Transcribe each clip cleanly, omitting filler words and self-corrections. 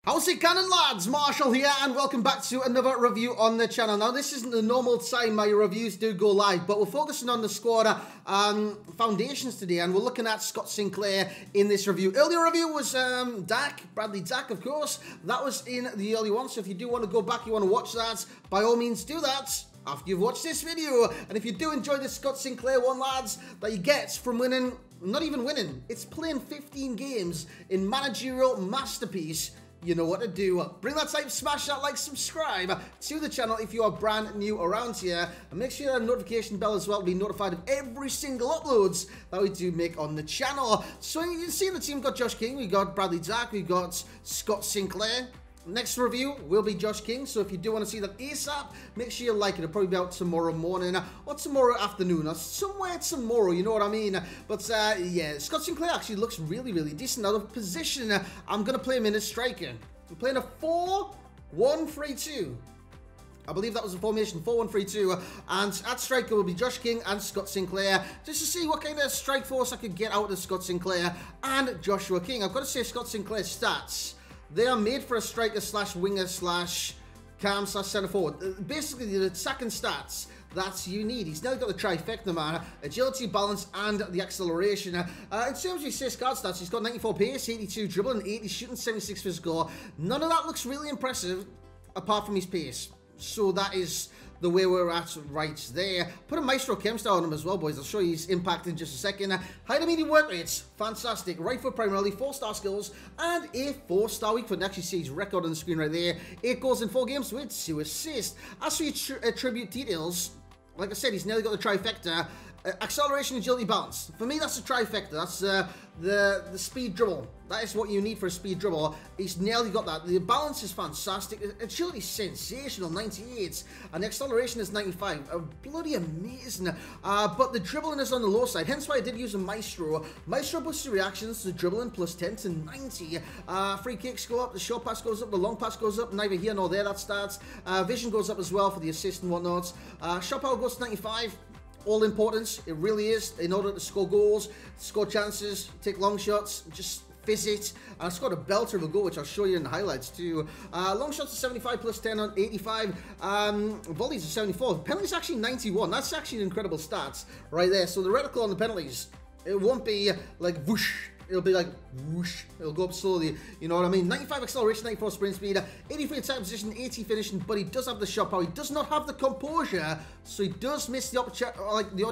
How's it going, lads? Marshall here, and welcome back to another review on the channel. Now, this isn't the normal time my reviews do go live, but we're focusing on the squad foundations today, and we're looking at Scott Sinclair in this review. Earlier review was Bradley Dack, of course. That was in the early one, so if you do want to go back, you want to watch that, by all means do that after you've watched this video. And if you do enjoy the Scott Sinclair one, lads, that you get from winning, not even winning, it's playing 15 games in Managerial Masterpiece, you know what to do. Bring that type, smash that like, subscribe to the channel if you are brand new around here, and make sure you have a notification bell as well to be notified of every single uploads that we do make on the channel. So you can see the team got Josh King, we got Bradley Dack, we got Scott Sinclair. Next review will be Josh King, so if you do want to see that ASAP, make sure you like it. It'll probably be out tomorrow morning or tomorrow afternoon or somewhere tomorrow, you know what I mean? But yeah, Scott Sinclair actually looks really, really decent. Out of position, I'm going to play him in as striker. We're playing a 4-1-3-2. I believe that was the formation, 4-1-3-2, and at striker will be Josh King and Scott Sinclair, just to see what kind of strike force I could get out of Scott Sinclair and Joshua King. I've got to say, Scott Sinclair's stats, they are made for a striker slash winger slash cam slash centre forward. Basically, the attacking stats that you need. He's now got the trifecta, man. Agility, balance, and the acceleration. In terms of his safeguard stats, he's got 94 pace, 82 dribbling, 80 shooting, 76 physical. None of that looks really impressive, apart from his pace. So that is the way we're at right there. Put a Maestro Chem star on him as well, boys. I'll show you his impact in just a second. High to medium work rates, fantastic. Right foot primarily, 4-star skills, and a 4-star weak foot. And actually see his record on the screen right there. 8 goals in 4 games with 2 assists. As for your attribute details, like I said, he's nearly got the trifecta. Acceleration, agility, balance. For me, that's the trifecta. That's the speed dribble. That is what you need for a speed dribble. He's nearly got that. The balance is fantastic. Agility is sensational, 98. And the acceleration is 95. Bloody amazing. But the dribbling is on the low side. Hence why I did use a Maestro. Maestro boosts the reactions. The dribbling plus 10 to 90. Free kicks go up. The short pass goes up. The long pass goes up. Neither here nor there, that starts. Vision goes up as well for the assist and whatnot. Shot power goes to 95. All importance, it really is, in order to score goals, score chances, take long shots, just fizz it. I scored a belter of a goal, which I'll show you in the highlights too. Long shots are 75 plus 10 on 85. Volleys are 74. Penalties actually 91. That's actually an incredible stats right there. So the reticle on the penalties, it won't be like whoosh. It'll be like whoosh. It'll go up slowly. You know what I mean? 95 acceleration, 94 sprint speed, 83 attack position, 80 finishing. But he does have the shot power. He does not have the composure, so he does miss the odd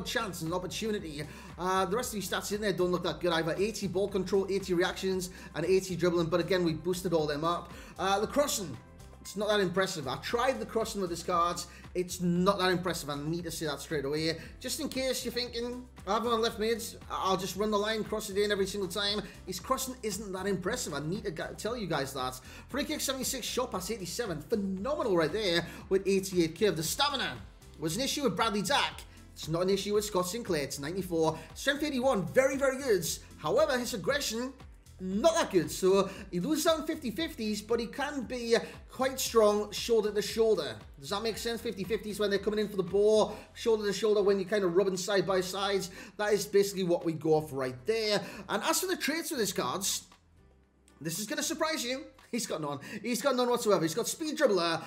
chance and opportunity. The rest of these stats in there don't look that good either. 80 ball control, 80 reactions, and 80 dribbling. But again, we boosted all them up. The crossing, it's not that impressive. I tried the crossing with his cards. It's not that impressive. I need to say that straight away. Just in case you're thinking, I have him on left mids, I'll just run the line, cross it in every single time. His crossing isn't that impressive. I need to tell you guys that. Free kick 76, shot pass 87. Phenomenal right there with 88 curve. The stamina was an issue with Bradley Dack. It's not an issue with Scott Sinclair. It's 94. Strength 81, very, very good. However, his aggression, not that good. So he loses out in 50-50s, but he can be quite strong shoulder to shoulder. Does that make sense? 50-50s when they're coming in for the ball, shoulder to shoulder when you're kind of rubbing side by sides. That is basically what we go off right there. And as for the traits with his cards, this is going to surprise you. He's got none. He's got none whatsoever. He's got speed dribbler,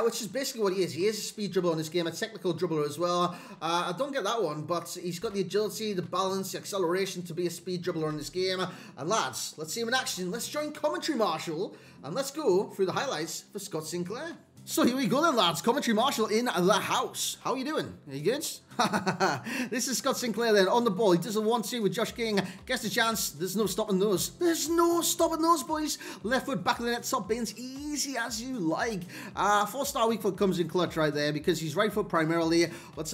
which is basically what he is. He is a speed dribbler in this game, a technical dribbler as well. I don't get that one, but he's got the agility, the balance, the acceleration to be a speed dribbler in this game. And lads, let's see him in action. Let's join commentary Marshall, and let's go through the highlights for Scott Sinclair. So here we go then, lads. Commentary Marshall in the house. How are you doing? Are you good? This is Scott Sinclair then, on the ball. He does a 1-2 with Josh King. Gets the chance. There's no stopping those. There's no stopping those, boys. Left foot, back of the net, top bins. Easy as you like. 4-star weak foot comes in clutch right there because he's right foot primarily. But,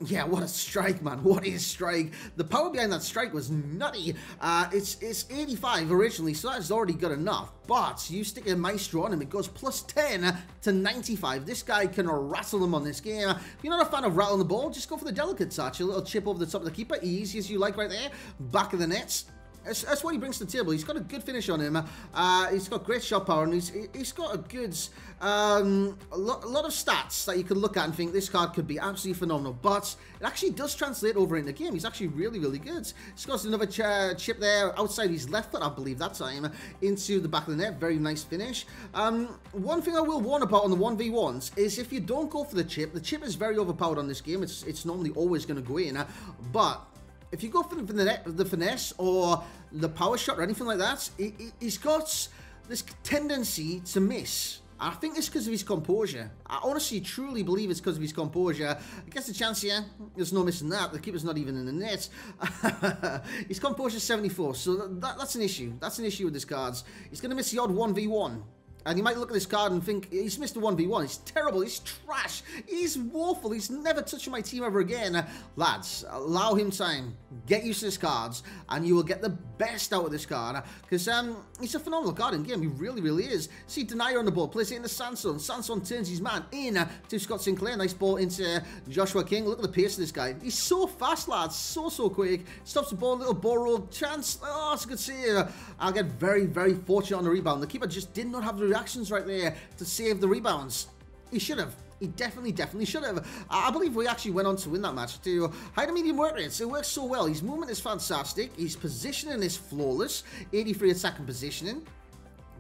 yeah, what a strike, man. What a strike. The power behind that strike was nutty. It's 85 originally, so that's already good enough. But you stick a Maestro on him, it goes plus 10 to 95. This guy can rattle them on this game. If you're not a fan of rattling the ball, just go for the delicate touch. A little chip over the top of the keeper. Easy as you like right there. Back of the nets. That's what he brings to the table. He's got a good finish on him. He's got great shot power, and he's got a good a lot of stats that you can look at and think this card could be absolutely phenomenal. But it actually does translate over in the game. He's actually really, really good. He's got another chip there outside his left foot, I believe that time, into the back of the net. Very nice finish. One thing I will warn about on the 1v1s is if you don't go for the chip is very overpowered on this game. It's normally always going to go in, but if you go for the finesse or the power shot or anything like that, he's got this tendency to miss. I think it's because of his composure. I honestly, truly believe it's because of his composure. I guess the chance here, there's no missing that. The keeper's not even in the net. His composure is 74, so that's an issue. That's an issue with his cards. He's going to miss the odd 1v1. And you might look at this card and think, he's missed a 1v1, he's terrible, he's trash, he's woeful, he's never touching my team ever again. Lads, allow him time, get used to this cards, and you will get the best out of this card, because he's a phenomenal card in game, he really, really is. See, Denier on the ball, plays it into Sanson, Sanson turns his man in to Scott Sinclair, nice ball into Joshua King. Look at the pace of this guy, he's so fast, lads, so quick, stops the ball, little ball roll, chance, oh, that's a good save. I'll get very, very fortunate on the rebound. The keeper just did not have the reactions right there to save the rebounds. He should have. He definitely should have. I believe we actually went on to win that match too. High to medium work rates. It works so well. His movement is fantastic. His positioning is flawless. 83 attacking positioning.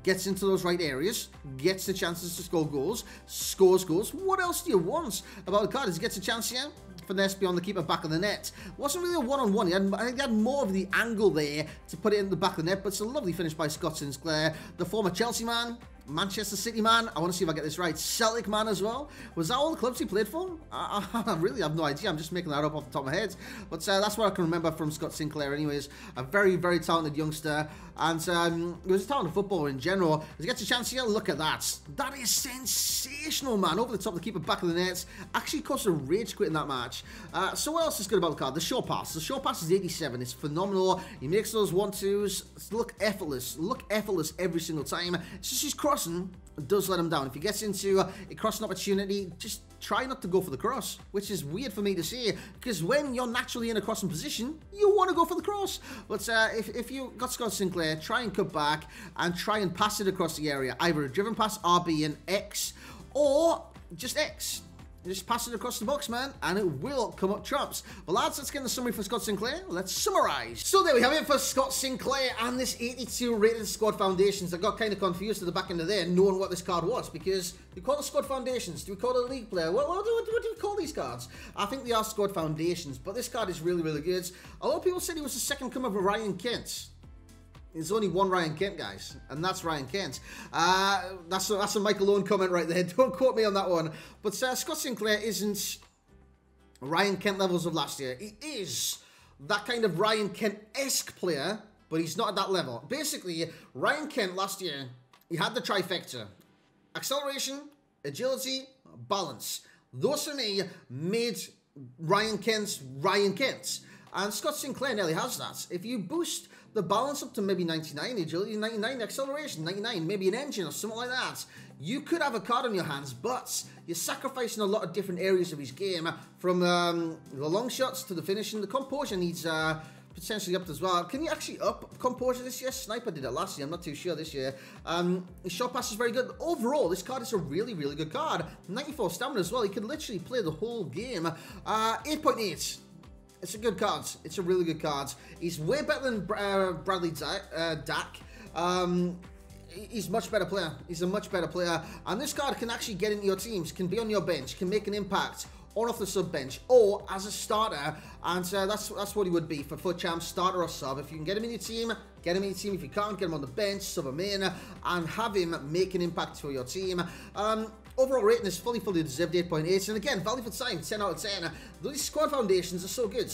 Gets into those right areas, gets the chances to score goals, scores goals. What else do you want about the card? He gets a chance here. Finesse beyond the keeper, back of the net. Wasn't really a one-on-one. I think he had more of the angle there to put it in the back of the net, but it's a lovely finish by Scott Sinclair, the former Chelsea man, Manchester City man. I want to see if I get this right. Celtic man as well. Was that all the clubs he played for? I really have no idea. I'm just making that up off the top of my head. But that's what I can remember from Scott Sinclair anyways. A very, very talented youngster. And he was a talented footballer in general. As he gets a chance here, look at that. That is sensational, man. Over the top of the keeper, back of the net. Actually caused a rage quit in that match. So what else is good about the card? The short pass. The short pass is 87. It's phenomenal. He makes those 1-2s look effortless. Look effortless every single time. It's just his crossing does let him down. If he gets into a crossing opportunity, just try not to go for the cross, which is weird for me to say, because when you're naturally in a crossing position, you want to go for the cross. But if you got Scott Sinclair, try and cut back and try and pass it across the area. Either a driven pass, RB and X, or just X. Just pass it across the box, man, and it will come up chops. Well, lads, let's get in the summary for Scott Sinclair. Let's summarize. So there we have it for Scott Sinclair and this 82 rated squad foundations. I got kind of confused at the back end of there, knowing what this card was, because we call it squad foundations. Do we call it a league player? What do we call these cards? I think they are squad foundations, but this card is really, really good. A lot of people said he was the second coming of Ryan Kent. There's only one Ryan Kent, guys, and that's Ryan Kent. That's a Michael Owen comment right there. Don't quote me on that one. But Scott Sinclair isn't Ryan Kent levels of last year. He is that kind of Ryan Kent-esque player, but he's not at that level. Basically, Ryan Kent last year, he had the trifecta. Acceleration, agility, balance. Those for me made Ryan Kent Ryan Kent. And Scott Sinclair nearly has that. If you boost the balance up to maybe 99, agility 99, acceleration 99, maybe an engine or something like that, you could have a card on your hands, but you're sacrificing a lot of different areas of his game, from the long shots to the finishing. The composure needs potentially upped as well. Can you actually up composure this year? Sniper did it last year, I'm not too sure this year. His short pass is very good. Overall, this card is a really, really good card. 94 stamina as well. He could literally play the whole game. 8.8. It's a good card. It's a really good card. He's way better than Bradley Dack. He's a much better player. He's a much better player. And this card can actually get into your teams, can be on your bench, can make an impact on off the sub bench or as a starter. And that's what he would be for FUT Champs, starter or sub. If you can get him in your team, get him in your team. If you can't, get him on the bench, sub him in, and have him make an impact for your team. Overall rating is fully deserved, 8.8. And again, value for time, 10 out of 10. These squad foundations are so good.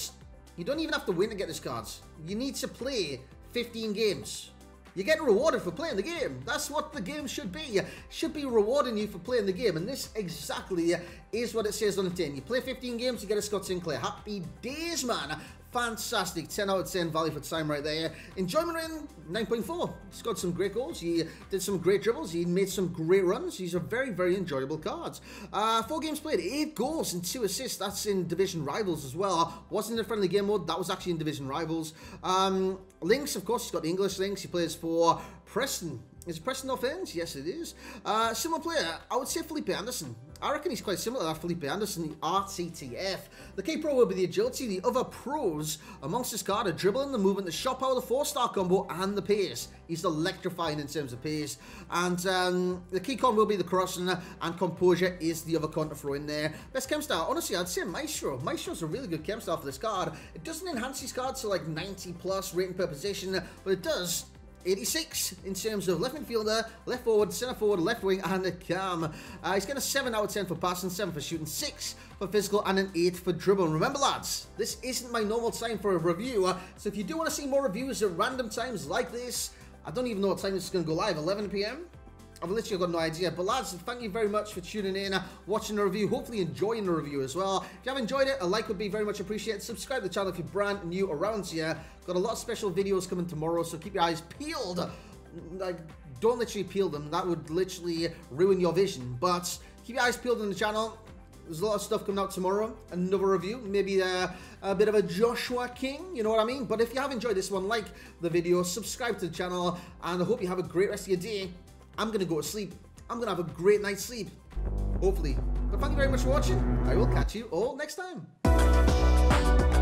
You don't even have to win to get this cards. You need to play 15 games. You're getting rewarded for playing the game. That's what the game should be. It should be rewarding you for playing the game. And this exactly is what it says on the tin. You play 15 games, you get a Scott Sinclair. Happy days, man. Fantastic, 10 out of 10 value for time right there. Enjoyment rating, 9.4. He's got some great goals. He did some great dribbles. He made some great runs. He's a very, very enjoyable card. 4 games played, 8 goals and 2 assists. That's in Division Rivals as well. Wasn't in friendly game mode. That was actually in Division Rivals. Links, of course, he's got the English links. He plays for Preston. Is it Preston North Ends? Yes, it is. Similar player, I would say Felipe Anderson. I reckon he's quite similar to that Felipe Anderson, the RTTF. The key pro will be the agility. The other pros amongst this card are dribbling, the movement, the shot power, the 4-star combo, and the pace. He's electrifying in terms of pace. And the key con will be the crossing, and composure is the other con to throw in there. Best chem style, honestly, I'd say Maestro. Maestro's a really good chem style for this card. It doesn't enhance these cards to like 90 plus rating per position, but it does 86 in terms of left midfielder, left forward, centre forward, left wing, and a cam. He's getting a 7 out of 10 for passing, 7 for shooting, 6 for physical, and an 8 for dribble. And remember, lads, this isn't my normal time for a review, so if you do want to see more reviews at random times like this, I don't even know what time this is going to go live, 11 PM? I've literally got no idea. But lads, thank you very much for tuning in, watching the review, hopefully enjoying the review as well. If you have enjoyed it, a like would be very much appreciated. Subscribe to the channel if you're brand new around here. Got a lot of special videos coming tomorrow, so keep your eyes peeled. Like, don't literally peel them. That would literally ruin your vision. But keep your eyes peeled on the channel. There's a lot of stuff coming out tomorrow. Another review, maybe a bit of a Joshua King, you know what I mean? But if you have enjoyed this one, like the video, subscribe to the channel, and I hope you have a great rest of your day. I'm going to go to sleep. I'm going to have a great night's sleep. Hopefully. But thank you very much for watching. I will catch you all next time.